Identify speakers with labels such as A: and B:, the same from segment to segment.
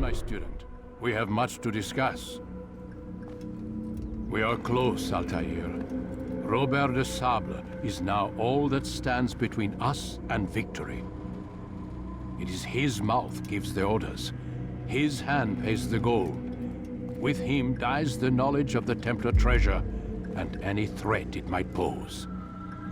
A: my student. We have much to discuss. We are close, Altair. Robert de Sable is now all that stands between us and victory. It is his mouth gives the orders. His hand pays the gold. With him dies the knowledge of the Templar treasure and any threat it might pose.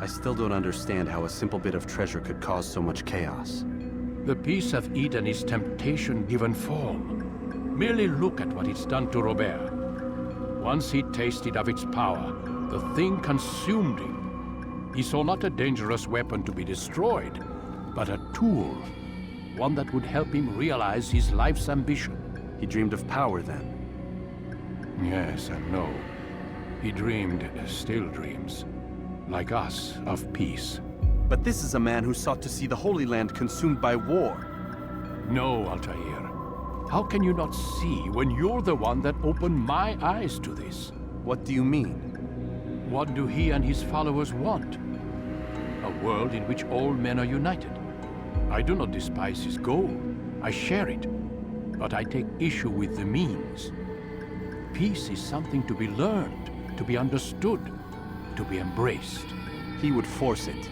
B: I still don't understand how a simple bit of treasure could cause so much chaos.
A: The Peace of Eden is temptation given form. Merely look at what it's done to Robert. Once he tasted of its power, the thing consumed him. He saw not a dangerous weapon to be destroyed, but a tool. One that would help him realize his life's ambition.
B: He dreamed of power then.
A: Yes and no. He dreamed, still dreams, like us, of peace.
B: But this is a man who sought to see the Holy Land consumed by war.
A: No, Altair. How can you not see when you're the one that opened my eyes to this?
B: What do you mean?
A: What do he and his followers want? A world in which all men are united. I do not despise his goal. I share it. But I take issue with the means. Peace is something to be learned, to be understood, to be embraced.
B: He would force it.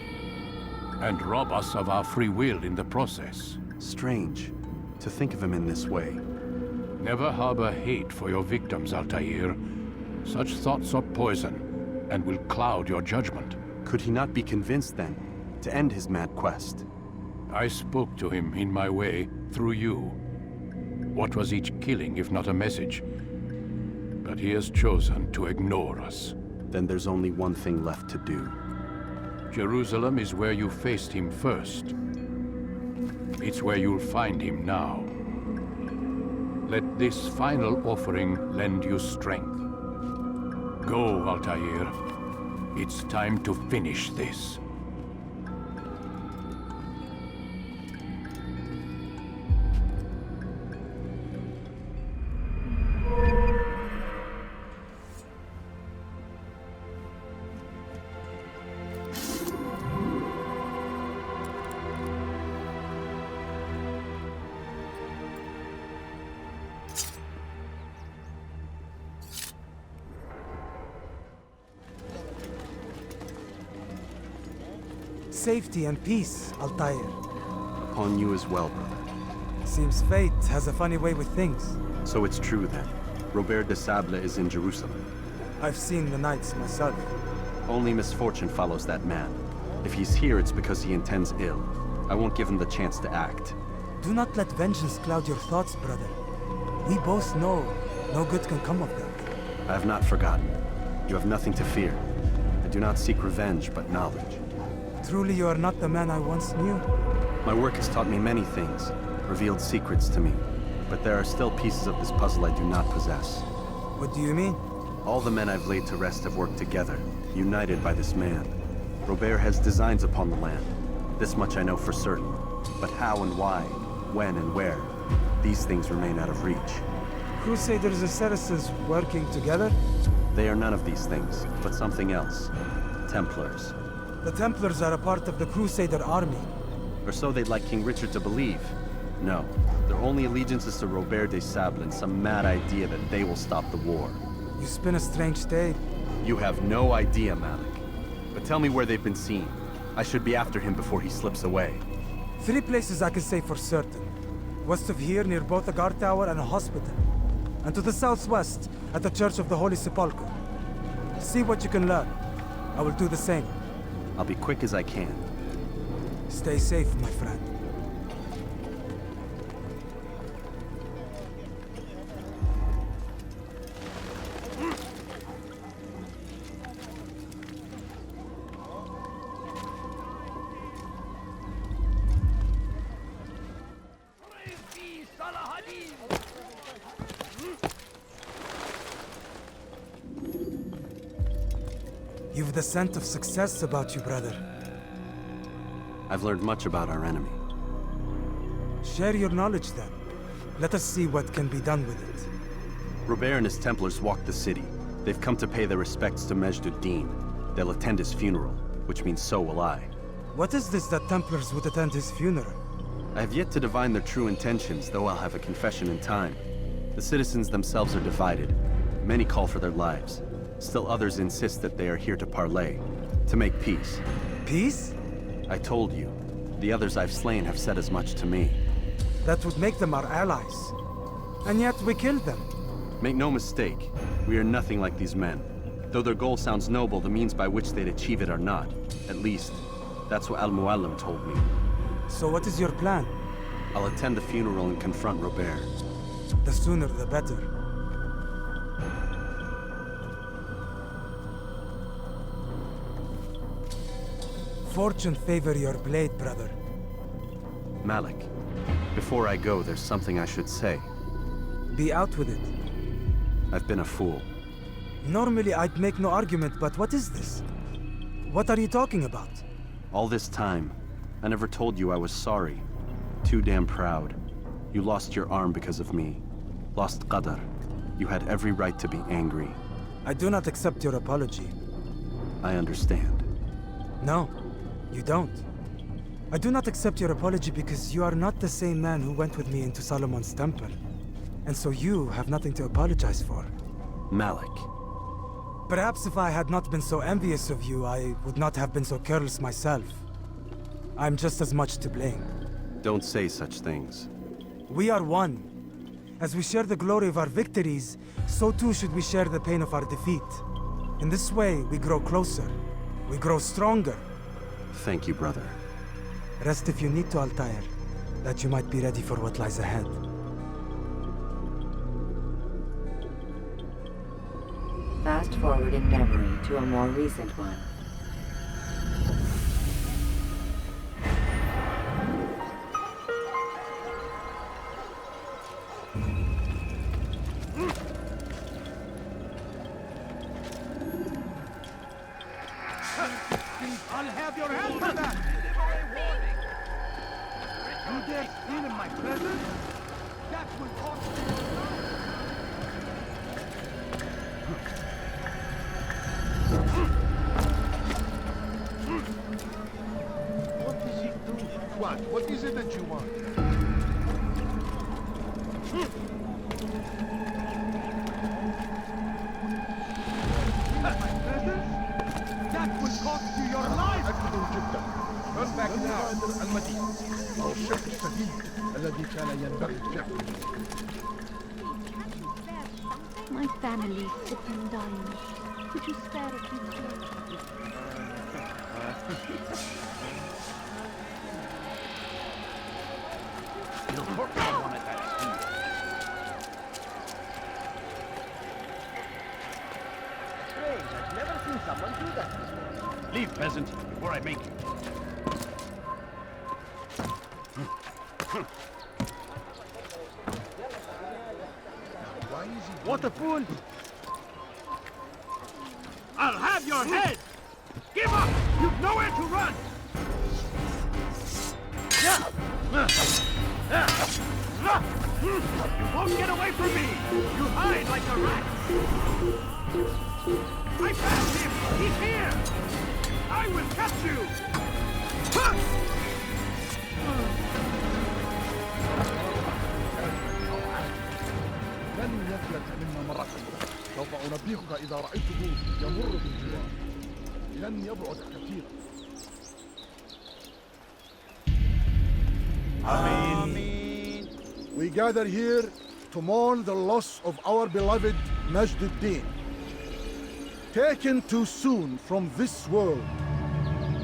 A: And rob us of our free will in the process.
B: Strange, to think of him in this way.
A: Never harbor hate for your victims, Altair. Such thoughts are poison, and will cloud your judgment.
B: Could he not be convinced, then, to end his mad quest?
A: I spoke to him in my way, through you. What was each killing if not a message? But he has chosen to ignore us.
B: Then there's only one thing left to do.
A: Jerusalem is where you faced him first. It's where you'll find him now. Let this final offering lend you strength. Go, Altair. It's time to finish this.
C: Safety and peace, Altair.
B: Upon you as well, brother.
C: Seems fate has a funny way with things.
B: So it's true then. Robert de Sable is in Jerusalem.
C: I've seen the Knights myself.
B: Only misfortune follows that man. If he's here, it's because he intends ill. I won't give him the chance to act.
C: Do not let vengeance cloud your thoughts, brother. We both know no good can come of that.
B: I have not forgotten. You have nothing to fear. I do not seek revenge, but knowledge.
C: Truly you are not the man I once knew.
B: My work has taught me many things, revealed secrets to me. But there are still pieces of this puzzle I do not possess.
C: What do you mean?
B: All the men I've laid to rest have worked together, united by this man. Robert has designs upon the land. This much I know for certain. But how and why, when and where, these things remain out of reach.
C: Crusaders and Saracens working together?
B: They are none of these things, but something else. Templars.
C: The Templars are a part of the Crusader army.
B: Or so they'd like King Richard to believe. No, their only allegiance is to Robert de Sable and some mad idea that they will stop the war.
C: You spin a strange tale.
B: You have no idea, Malik. But tell me where they've been seen. I should be after him before he slips away.
C: 3 places I can say for certain. West of here, near both a guard tower and a hospital. And to the southwest, at the Church of the Holy Sepulchre. See what you can learn. I will do the same.
B: I'll be quick as I can.
C: Stay safe, my friend. You've the scent of success about you, brother.
B: I've learned much about our enemy.
C: Share your knowledge then. Let us see what can be done with it.
B: Robert and his Templars walked the city. They've come to pay their respects to Majd-ud-Din. They'll attend his funeral, which means so will I.
C: What is this that Templars would attend his funeral?
B: I have yet to divine their true intentions, though I'll have a confession in time. The citizens themselves are divided. Many call for their lives. Still others insist that they are here to parley, to make peace.
C: Peace?
B: I told you. The others I've slain have said as much to me.
C: That would make them our allies. And yet we killed them.
B: Make no mistake, we are nothing like these men. Though their goal sounds noble, the means by which they'd achieve it are not. At least, that's what Al-Muallim told me.
C: So what is your plan?
B: I'll attend the funeral and confront Robert.
C: The sooner the better. Fortune favor your blade, brother.
B: Malik, before I go, there's something I should say.
C: Be out with it.
B: I've been a fool.
C: Normally I'd make no argument, but what is this? What are you talking about?
B: All this time, I never told you I was sorry. Too damn proud. You lost your arm because of me. Lost Qadar. You had every right to be angry.
C: I do not accept your apology.
B: I understand.
C: No, you don't. I do not accept your apology because you are not the same man who went with me into Solomon's temple. And so you have nothing to apologize for.
B: Malik.
C: Perhaps if I had not been so envious of you, I would not have been so careless myself. I'm just as much to blame.
B: Don't say such things.
C: We are one. As we share the glory of our victories, so too should we share the pain of our defeat. In this way, we grow closer. We grow stronger.
B: Thank you, brother.
C: Rest if you need to, Altair, that you might be ready for what lies ahead.
D: Fast forward in memory to a more recent one.
E: I'll have your hand for that! You dare steal in my presence? That will cost you your life! What is he doing? What is it that you want? My presence? That will cost you your life! Turn back now, المدينة. أو الشيء الشديد الذي كان ينبغي فعله.
F: My family sit and dying. Could you spare a few days?
E: Strange, I've never seen someone do that before.
A: Leave, peasant, before I make you.
E: Why is he...
A: What a fool! I'll have your head! Give up! You've nowhere to run! You won't get away from me! You hide like a rat! I found him! He's here! I will catch you!
E: لن يفلت منا مرة أخرى. سوف أنبهك إذا رأيته يمر بالجوار. لن يبعد كثيرا.
A: Amen.
E: We gather here to mourn the loss of our beloved Majd-ud-Din. Taken too soon from this world.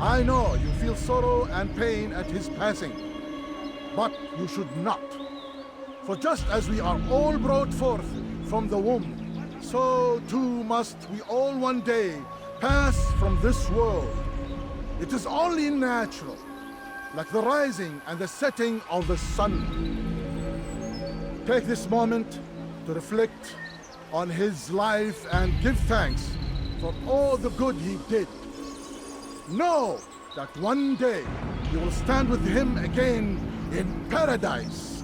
E: I know you feel sorrow and pain at his passing, but you should not. For just as we are all brought forth from the womb, so too must we all one day pass from this world. It is only natural, like the rising and the setting of the sun. Take this moment to reflect on his life and give thanks for all the good he did. Know that one day you will stand with him again in paradise.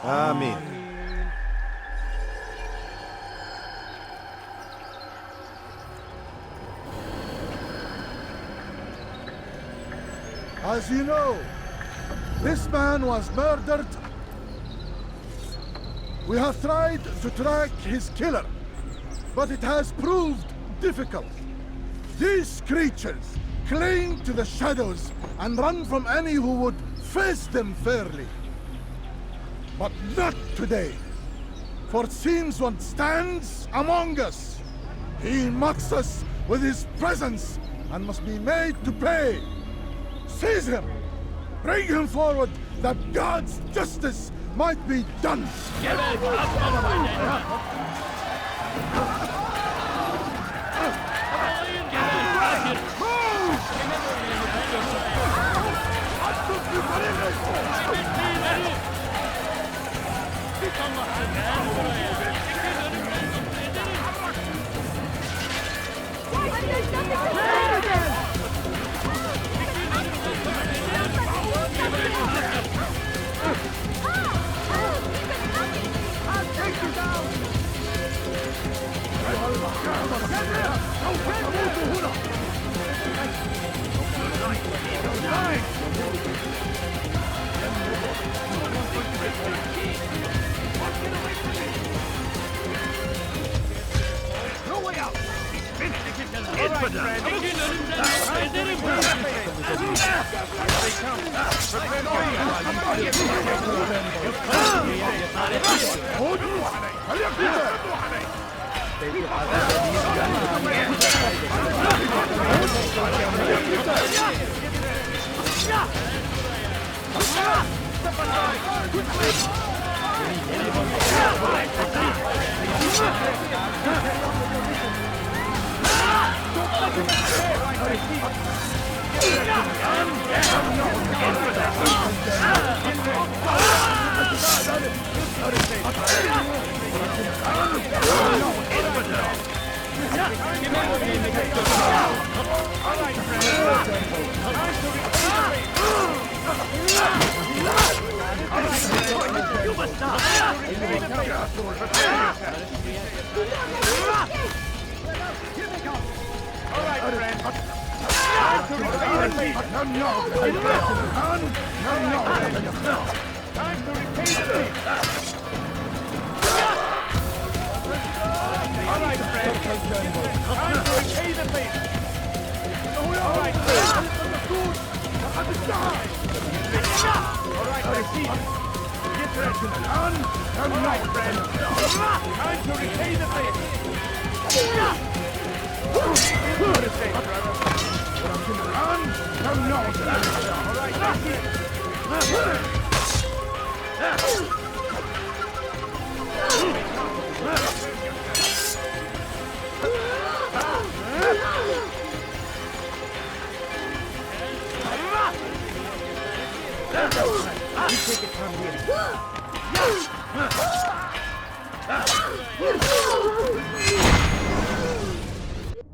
G: Amen.
E: As you know, this man was murdered. We have tried to track his killer, but it has proved difficult. These creatures cling to the shadows and run from any who would face them fairly. But not today, for it seems one stands among us. He mocks us with his presence and must be made to pay. Seize him! Bring him forward that God's justice might be done!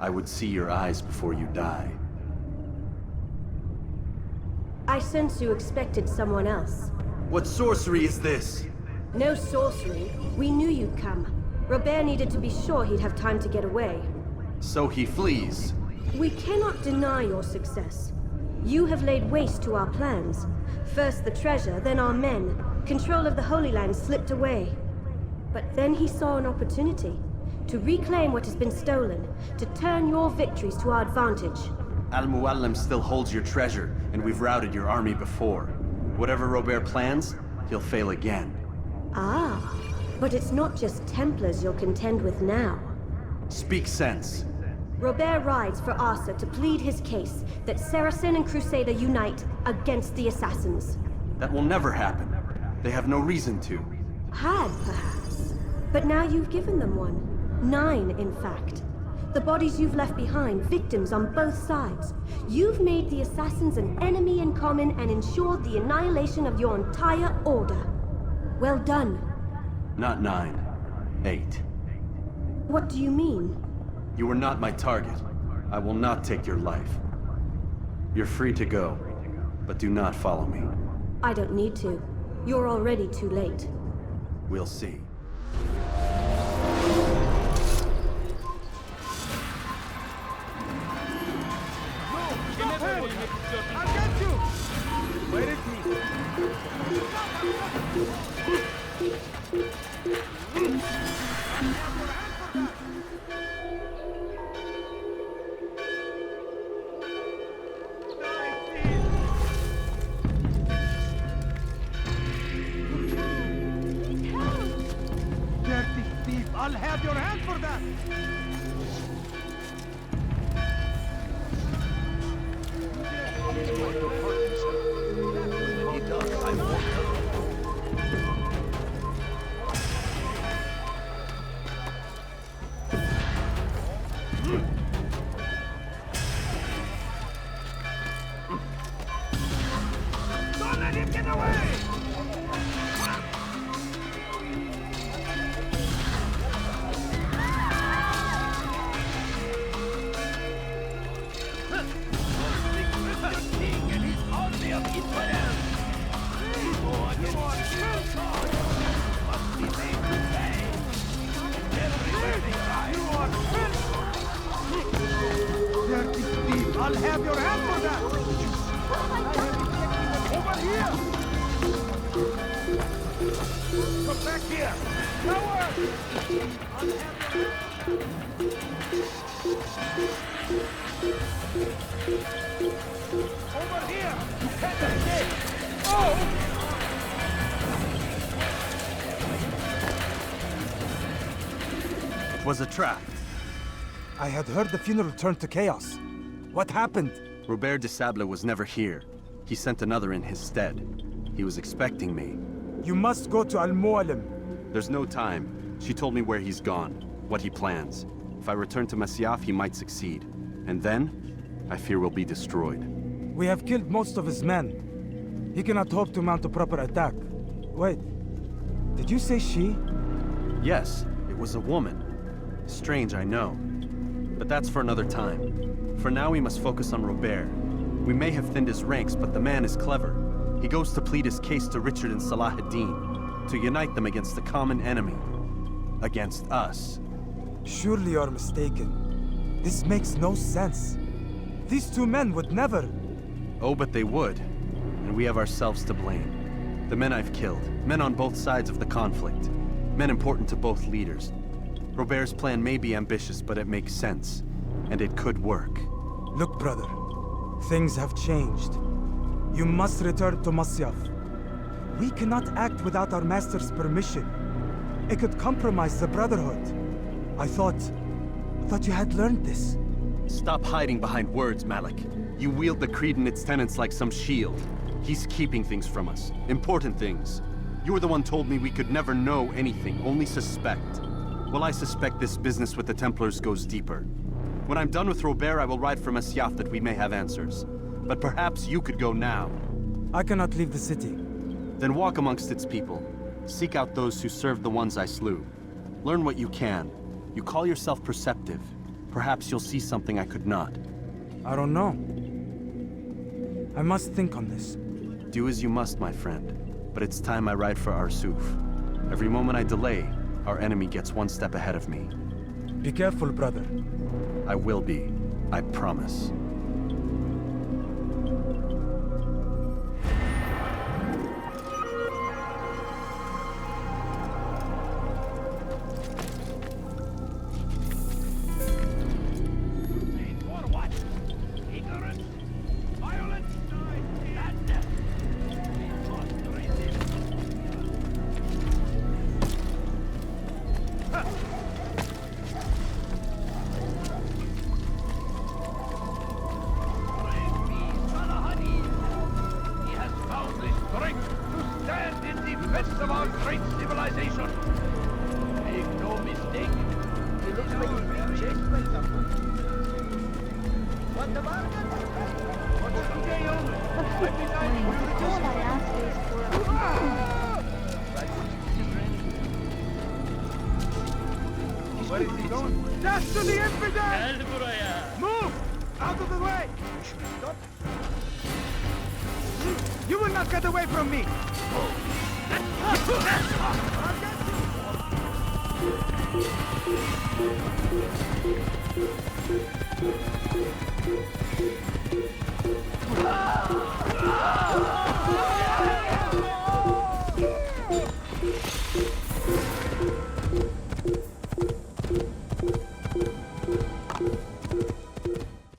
B: I would see your eyes before you die.
H: I sense you expected someone else.
B: What sorcery is this?
H: No sorcery. We knew you'd come. Robert needed to be sure he'd have time to get away.
B: So he flees.
H: We cannot deny your success. You have laid waste to our plans. First the treasure, then our men. Control of the Holy Land slipped away. But then he saw an opportunity. To reclaim what has been stolen. To turn your victories to our advantage.
B: Al-Muallim still holds your treasure, and we've routed your army before. Whatever Robert plans, he'll fail again.
H: Ah, but it's not just Templars you'll contend with now.
B: Speak sense.
H: Robert rides for Asa to plead his case that Saracen and Crusader unite against the Assassins.
B: That will never happen. They have no reason to.
H: Had, perhaps. But now you've given them one. 9, in fact. The bodies you've left behind, victims on both sides. You've made the Assassins an enemy in common and ensured the annihilation of your entire order. Well done.
B: Not 9. 8.
H: What do you mean?
B: You are not my target. I will not take your life. You're free to go, but do not follow me.
H: I don't need to. You're already too late.
B: We'll see.
C: I'll get you! Wait at me. Dirty thief! I'll have your hand for that! Don't let him get away! Dirty thief! I'll have your hand for that! Over here! Come back here! Coward! I'll have your over here! You can't escape! Oh!
B: It was a trap.
C: I had heard the funeral turned to chaos. What happened?
B: Robert de Sable was never here. He sent another in his stead. He was expecting me.
C: You must go to Al-Mualim.
B: There's no time. She told me where he's gone, what he plans. If I return to Masyaf, he might succeed. And then, I fear we'll be destroyed.
C: We have killed most of his men. He cannot hope to mount a proper attack. Wait, did you say she?
B: Yes, it was a woman. Strange, I know. But that's for another time. For now, we must focus on Robert. We may have thinned his ranks, but the man is clever. He goes to plead his case to Richard and Salah ad-Din, to unite them against the common enemy. Against us.
C: Surely you're mistaken. This makes no sense. These two men would never...
B: Oh, but they would. And we have ourselves to blame. The men I've killed, men on both sides of the conflict. Men important to both leaders. Robert's plan may be ambitious, but it makes sense. And it could work.
C: Look, brother. Things have changed. You must return to Masyaf. We cannot act without our master's permission. It could compromise the Brotherhood. I thought you had learned this.
B: Stop hiding behind words, Malik. You wield the creed and its tenets like some shield. He's keeping things from us. Important things. You were the one told me we could never know anything, only suspect. Well, I suspect this business with the Templars goes deeper. When I'm done with Robert, I will ride for Masyaf that we may have answers. But perhaps you could go now.
C: I cannot leave the city.
B: Then walk amongst its people. Seek out those who served the ones I slew. Learn what you can. You call yourself perceptive. Perhaps you'll see something I could not.
C: I don't know. I must think on this.
B: Do as you must, my friend. But it's time I ride for Arsuf. Every moment I delay, our enemy gets one step ahead of me.
C: Be careful, brother.
B: I will be. I promise.
C: Where is he going? Dash to the infidel! Move! Out of the way! Stop. You will not get away from me! I'll get